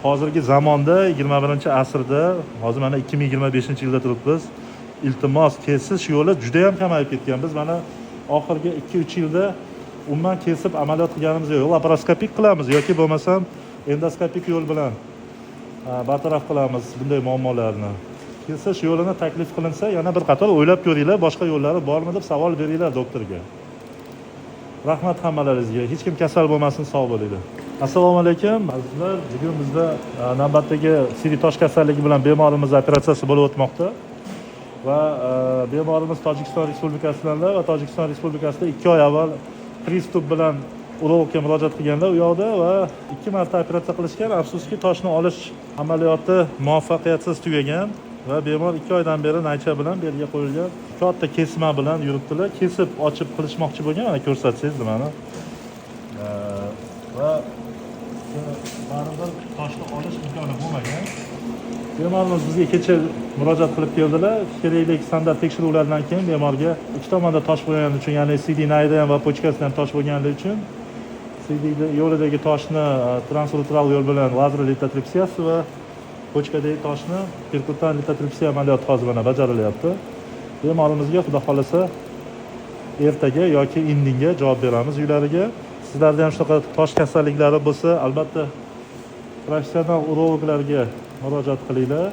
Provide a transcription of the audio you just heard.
Hozirgi zamonda 21-asrda, hozir mana 2025-yilda turibmiz. Iltimos, kesish yo'li juda ham kamayib ketgan. Biz mana oxirgi 2-3 yilda umuman kesib amaliyot qilganimiz yo'q. Laparoskopik qilamiz yoki bo'lmasam endoskopik yo'l bilan bartaraf qilamiz bunday muammolarni. Kesish yo'lini taklif qilinsa, yana bir qator o'ylab ko'ringlar, boshqa yo'llari bormi deb savol beringlar doktorga. Rahmat hammalaringizga. Hech kim kasal bo'lmasin, sog' bo'linglar. Assalomu alaykum. Azizlar, bugun bizda navbatdagi siri tosh kasalligi bilan bemorimiz operatsiyasi bo'lib o'tmoqda. Va bemorimiz Tojikiston Respublikasidan va Tojikiston Respublikasida 2 oy avval pristup bilan urologga murojaat qilganlar u yoqda va 2 marta operatsiya qilishgan. Afsuski, toshni olish amaliyoti muvaffaqiyatsiz tugagan va bemor 2 oydan beri naycha bilan belga qo'yilgan katta kesma bilan yuribdilar. Kesib ochib qilishmoqchi bo'lgan, mana ko'rsatsangiz nimani. Va baribir toshni olish imkoni bo'lmagan. Bemorimiz bizga kecha murojaat qilib keldilar. Kerakli standart tekshiruvlardan keyin bemorga ikki tomonda tosh bo'lgani uchun, ya'ni CD naydan va pochkasidan ham tosh bo'lganligi uchun CD yo'lidagi toshni transurotral yo'l bilan lazer litotripsiyasi va pochkadagi toshni perkutan litotripsiya amaliyoti hozir mana bajarilyapti. Bemorimizga xudo xolasa ertaga yoki indinga javob beramiz uylariga. Sizlarda ham shunaqa tosh kasalliklari bo'lsa, albatta professional urologlarga murojaat qilinglar.